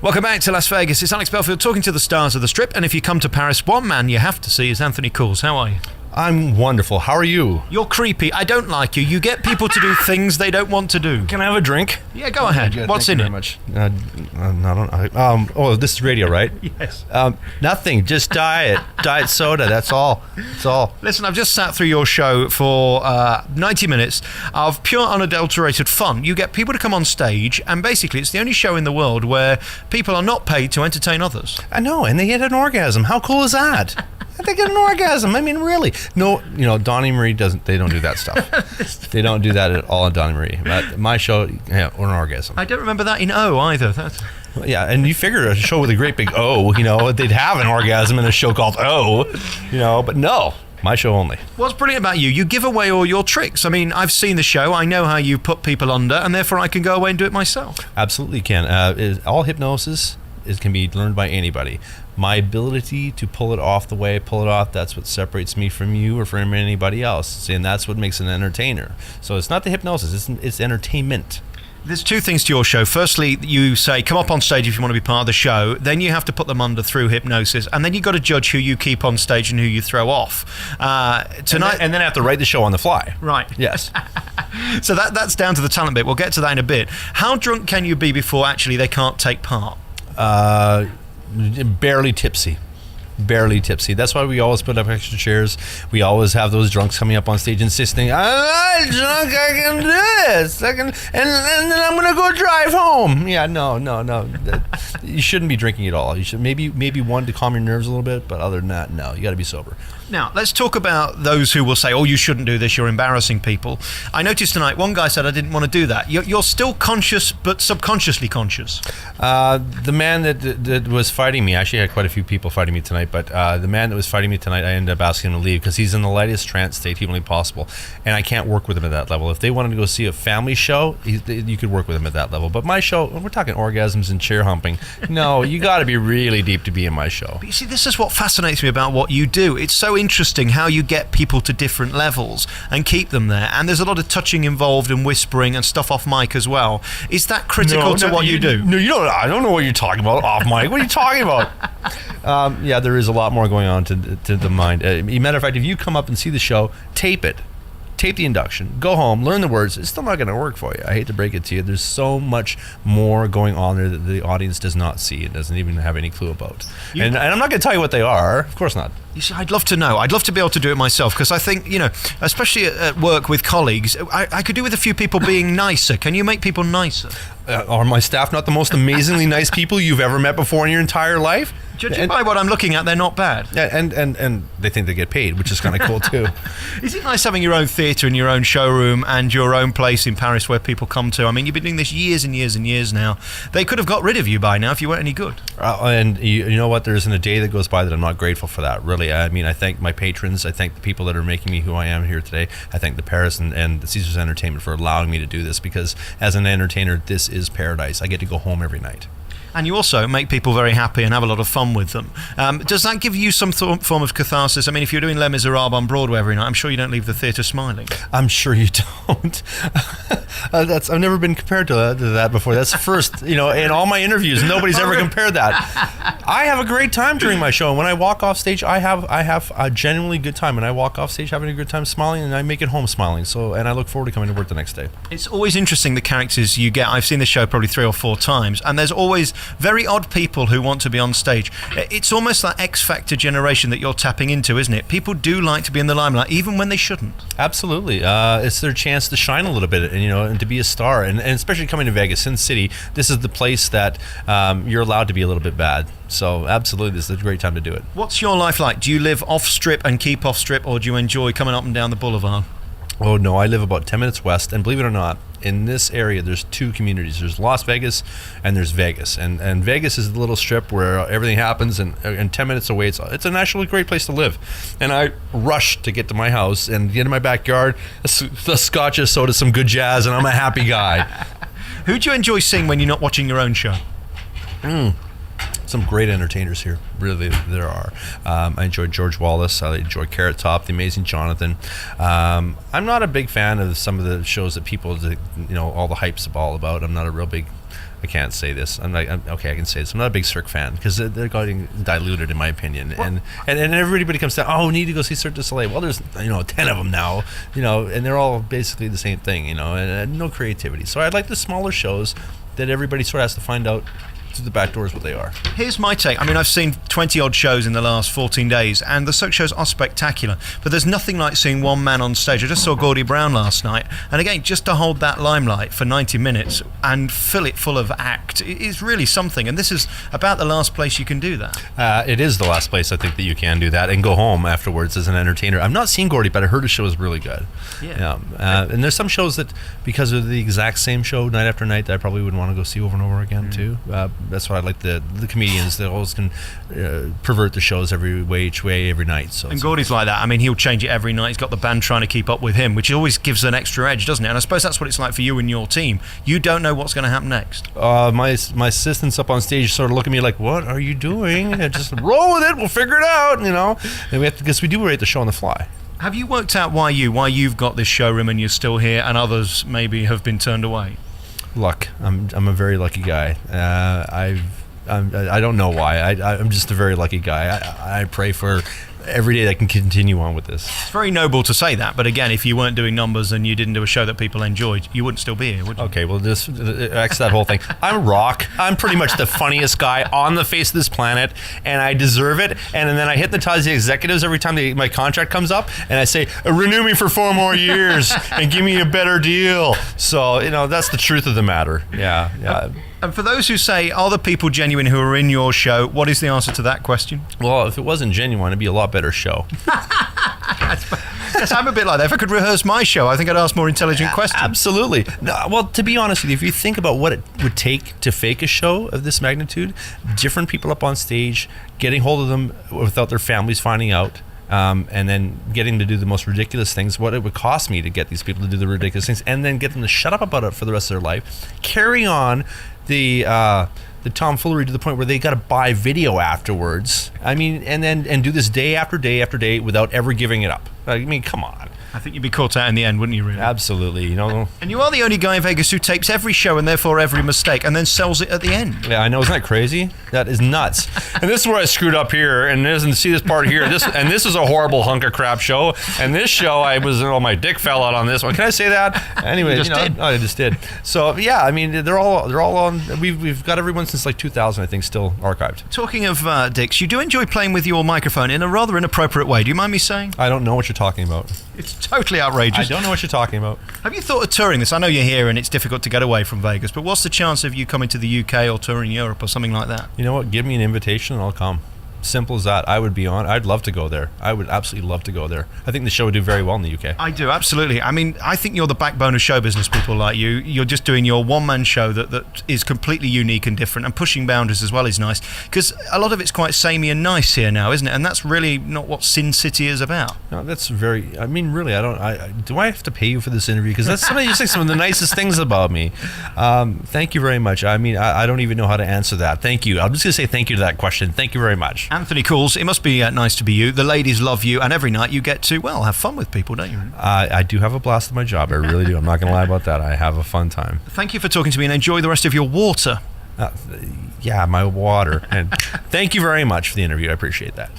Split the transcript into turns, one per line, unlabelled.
Welcome back to Las Vegas. It's Alex Belfield talking to the stars of the Strip. And if you come to Paris, one man you have to see is Anthony Cools. How are you?
I'm wonderful. How are you?
You're creepy. I don't like you. You get people to do things they don't want to do.
Can I have a drink?
Yeah, go ahead.
Good.
What's in it?
Much. This is radio, right?
Yes.
Nothing. Just diet soda. That's all.
Listen, I've just sat through your show for 90 minutes of pure unadulterated fun. You get people to come on stage, and basically it's the only show in the world where people are not paid to entertain others.
I know, and they get an orgasm. How cool is that? They get an orgasm. I mean, really. No, Donnie Marie they don't do that stuff. They don't do that at all on Donnie Marie. But my show, yeah, or an orgasm.
I don't remember that in O either.
Yeah, and you figure a show with a great big O, they'd have an orgasm in a show called O, but no. My show only.
What's brilliant about you give away all your tricks. I mean, I've seen the show. I know how you put people under, and therefore I can go away and do it myself.
Absolutely can. All hypnosis can be learned by anybody. My ability to pull it off, that's what separates me from you or from anybody else. And that's what makes an entertainer. So it's not the hypnosis, it's entertainment.
There's two things to your show. Firstly, you say, come up on stage if you want to be part of the show. Then you have to put them under through hypnosis. And then you've got to judge who you keep on stage and who you throw off.
Tonight, and then I have to write the show on the fly.
Right.
Yes.
So that's down to the talent bit. We'll get to that in a bit. How drunk can you be before actually they can't take part?
Barely tipsy. That's why we always put up extra chairs. We always have those drunks coming up on stage insisting, I'm not drunk, I can do this. And then I'm going to go drive home. Yeah, no. You shouldn't be drinking at all. You should maybe one to calm your nerves a little bit, but other than that, no, you got to be sober.
Now, let's talk about those who will say, oh, you shouldn't do this, you're embarrassing people. I noticed tonight, one guy said, I didn't want to do that. You're still conscious, but subconsciously conscious.
The man that was fighting me, actually I had quite a few people fighting me tonight, but the man that was fighting me tonight, I ended up asking him to leave because he's in the lightest trance state humanly possible, and I can't work with him at that level. If they wanted to go see a family show, you could work with him at that level. But my show, we're talking orgasms and chair humping. No, you got to be really deep to be in my show.
But you see, this is what fascinates me about what you do. It's so interesting how you get people to different levels and keep them there. And there's a lot of touching involved and whispering and stuff off mic as well. Is that critical to what you do?
No, you don't. I don't know what you're talking about off mic. What are you talking about? Yeah, there is a lot more going on to the mind. Matter of fact, if you come up and see the show, tape it. Tape the induction, go home, learn the words. It's still not going to work for you. I hate to break it to you. There's so much more going on there that the audience does not see and doesn't even have any clue about. And I'm not going to tell you what they are. Of course not.
You see, I'd love to know. I'd love to be able to do it myself because I think, especially at work with colleagues, I could do with a few people being nicer. Can you make people nicer?
Are my staff not the most amazingly nice people you've ever met before in your entire life?
Judging by what I'm looking at, they're not bad.
Yeah, and they think they get paid, which is kind of cool too.
Is it nice having your own theatre and your own showroom and your own place in Paris where people come to? I mean, you've been doing this years and years and years now. They could have got rid of you by now if you weren't any good. And
you know what? There isn't a day that goes by that I'm not grateful for that, really. I mean, I thank my patrons. I thank the people that are making me who I am here today. I thank the Paris and the Caesars Entertainment for allowing me to do this because as an entertainer, this is paradise. I get to go home every night.
And you also make people very happy and have a lot of fun with them. Does that give you some form of catharsis? I mean, if you're doing Les Miserables on Broadway every night, I'm sure you don't leave the theatre smiling.
I'm sure you don't. I've never been compared to that before. That's the first, in all my interviews, nobody's ever compared that. I have a great time during my show. And when I walk off stage, I have a genuinely good time. And I walk off stage having a good time smiling, and I make it home smiling. And I look forward to coming to work the next day.
It's always interesting, the characters you get. I've seen the show probably 3 or 4 times, and there's always very odd people who want to be on stage. It's almost that X Factor generation that you're tapping into, isn't it? People do like to be in the limelight, even when they shouldn't.
Absolutely. It's their chance to shine a little bit, and to be a star. And especially coming to Vegas, Sin City, this is the place that you're allowed to be a little bit bad. So absolutely, this is a great time to do it.
What's your life like? Do you live off strip and keep off strip, or do you enjoy coming up and down the boulevard?
Oh, no, I live about 10 minutes west, and believe it or not, in this area, there's 2 communities. There's Las Vegas, and there's Vegas. And Vegas is the little strip where everything happens, and 10 minutes away, it's an actually great place to live. And I rush to get to my house and get in my backyard, a scotch, a soda, some good jazz, and I'm a happy guy.
Who do you enjoy seeing when you're not watching your own show?
Some great entertainers here, really there are. I enjoy George Wallace. I enjoy Carrot Top, The Amazing Jonathan. I'm not a big fan of some of the shows that people, all the hype's all about. I'm not a real big I can't say this. Okay, I can say this. I'm not a big Cirque fan because they're getting diluted, in my opinion. And everybody comes down, oh, we need to go see Cirque du Soleil. Well, there's 10 of them now, and they're all basically the same thing, and no creativity. So I'd like the smaller shows that everybody sort of has to find out through the back doors what they are.
Here's my take. I mean, I've seen 20 odd shows in the last 14 days, and the Cirque shows are spectacular, but there's nothing like seeing one man on stage. I just saw Gordy Brown last night, and again, just to hold that limelight for 90 minutes and fill it full of act is really something, and this is about the last place you can do that.
It is the last place I think that you can do that and go home afterwards as an entertainer. I've not seen Gordy, but I heard his show is really good.
Yeah.
And there's some shows that, because of the exact same show night after night, that I probably would want to go see over and over again too. That's why I like the comedians. They always can pervert the shows each way, every night. So
and Gordy's like that. I mean, he'll change it every night. He's got the band trying to keep up with him, which always gives an extra edge, doesn't it? And I suppose that's what it's like for you and your team. You don't know what's going to happen next.
My assistants up on stage sort of look at me like, "What are you doing?" And just roll with it. We'll figure it out, And we have to, because we do rate the show on the fly.
Have you worked out why you've got this showroom and you're still here, and others maybe have been turned away?
Luck. I'm a very lucky guy. I don't know why. I'm just a very lucky guy. I pray for every day that I can continue on with this.
It's very noble to say that, but again, if you weren't doing numbers and you didn't do a show that people enjoyed, you wouldn't still be here, would you?
Okay, well, this X that whole thing. I'm rock. I'm pretty much the funniest guy on the face of this planet, and I deserve it. And then I hypnotize the executives every time my contract comes up, and I say, renew me for 4 more years and give me a better deal. So, that's the truth of the matter. Yeah.
And for those who say, are the people genuine who are in your show, what is the answer to that question?
Well, if it wasn't genuine, it'd be a lot better show.
Yes, I'm a bit like that. If I could rehearse my show, I think I'd ask more intelligent questions.
Absolutely. No, well, to be honest with you, if you think about what it would take to fake a show of this magnitude, different people up on stage, getting hold of them without their families finding out, and then getting to do the most ridiculous things, what it would cost me to get these people to do the ridiculous things, and then get them to shut up about it for the rest of their life, carry on the tomfoolery to the point where they got to buy video afterwards. I mean, and do this day after day after day without ever giving it up. I mean, come on.
I think you'd be caught out in the end, wouldn't you, really?
Absolutely.
And you are the only guy in Vegas who tapes every show and therefore every mistake and then sells it at the end.
Yeah, I know. Isn't that crazy? That is nuts. And this is where I screwed up here. And see this part here. This is a horrible hunk of crap show. And this show, my dick fell out on this one. Can I say that? Anyway, I just did. So yeah, I mean, they're all on. We've got everyone since like 2000, I think, still archived.
Talking of dicks, you do enjoy playing with your microphone in a rather inappropriate way. Do you mind me saying?
I don't know what you're talking about.
It's totally outrageous.
I don't know what you're talking about.
Have you thought of touring this? I know you're here and it's difficult to get away from Vegas, but what's the chance of you coming to the UK or touring Europe or something like that?
You know what? Give me an invitation and I'll come. Simple as that. I'd love to go there. I would absolutely love to go there. I think the show would do very well in the UK.
I do, absolutely. I mean, I think you're the backbone of show business, people like you. You're just doing your one-man show that is completely unique and different, and pushing boundaries as well is nice, because a lot of it's quite samey and nice here now, isn't it? And that's really not what Sin City is about.
No, that's very... I mean, really, do I have to pay you for this interview? Because that's some of the nicest things about me. Thank you very much. I mean, I don't even know how to answer that. Thank you. I'm just going to say thank you to that question. Thank you very much.
Anthony Calls, it must be nice to be you. The ladies love you, and every night you get to, well, have fun with people, don't you?
I do have a blast at my job. I really do. I'm not going to lie about that. I have a fun time.
Thank you for talking to me, and enjoy the rest of your water.
Yeah, my water. And thank you very much for the interview. I appreciate that.